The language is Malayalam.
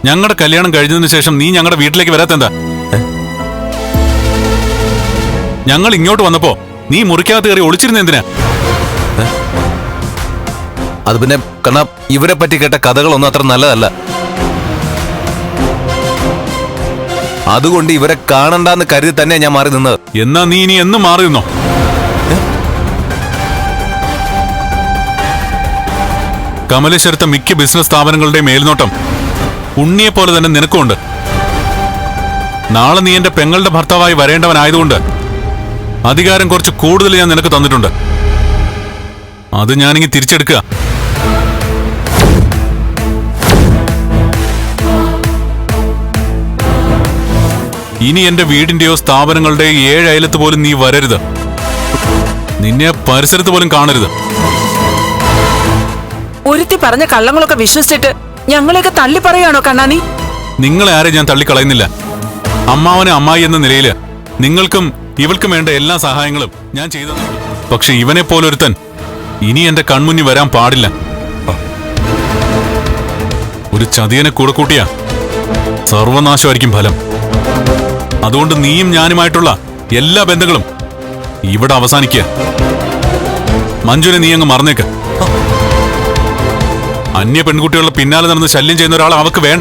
ഞങ്ങളുടെ കല്യാണം കഴിഞ്ഞതിന് ശേഷം നീ ഞങ്ങളുടെ വീട്ടിലേക്ക് വരാത്തെന്താ? ഞങ്ങൾ ഇങ്ങോട്ട് വന്നപ്പോ നീ മുറിക്കകത്ത് കയറി ഒളിച്ചിരുന്ന എന്തിനാ? അത് പിന്നെ കാരണം ഇവരെ പറ്റി കേട്ട കഥകളൊന്നും അത്ര നല്ലതല്ല. അതുകൊണ്ട് ഇവരെ കാണണ്ടെന്ന് കരുതി തന്നെ ഞാൻ മാറി നിന്നത്. എന്നാ നീ ഇനി എന്നും മാറി നിന്നോ? കമലേശ്വരത്തെ മിക്ക ബിസിനസ് സ്ഥാപനങ്ങളുടെയും മേൽനോട്ടം ഉണ്ണിയെ പോലെ തന്നെ നിനക്കുണ്ട്. നാളെ നീ എന്റെ പെങ്ങളുടെ ഭർത്താവായി വരേണ്ടവനായതുകൊണ്ട് അധികാരം കുറച്ച് കൂടുതൽ ഞാൻ നിനക്ക് തന്നിട്ടുണ്ട്. അത് ഞാനിങ്ങി തിരിച്ചെടുക്കുക. ഇനി എന്റെ വീടിന്റെയോ സ്ഥാപനങ്ങളുടെയോ 7 അയലത്ത് പോലും നീ വരരുത്. നിന്നെ പരിസരത്ത് പോലും കാണരുത്. ഒരുത്തി പറഞ്ഞ കള്ളങ്ങളൊക്കെ വിശ്വസിച്ചിട്ട് ഞങ്ങളെയൊക്കെ തള്ളി പറയാണോ കണ്ണാനി? നിങ്ങളെ ആരെ ഞാൻ തള്ളിക്കളയുന്നില്ല. അമ്മാവനെ അമ്മായി എന്ന നിലയില് നിങ്ങൾക്കും ഇവൾക്കും വേണ്ട എല്ലാ സഹായങ്ങളും ഞാൻ ചെയ്തു. പക്ഷെ ഇവനെ പോലൊരുത്തൻ ഇനി എന്റെ കൺമുന്നിൽ വരാൻ പാടില്ല. ഒരു ചതിയനെ കൂടെ കൂട്ടിയാ സർവനാശമായിരിക്കും ഫലം. അതുകൊണ്ട് നീയും ഞാനുമായിട്ടുള്ള എല്ലാ ബന്ധങ്ങളും ഇവിടെ അവസാനിക്കുക. മഞ്ജുനെ നീ അങ്ങ് മറന്നേക്ക്. അന്യ പെൺകുട്ടികളുടെ പിന്നാലെ നടന്ന് ശല്യം ചെയ്യുന്ന ഒരാൾ അവക്ക് വേണ്ട.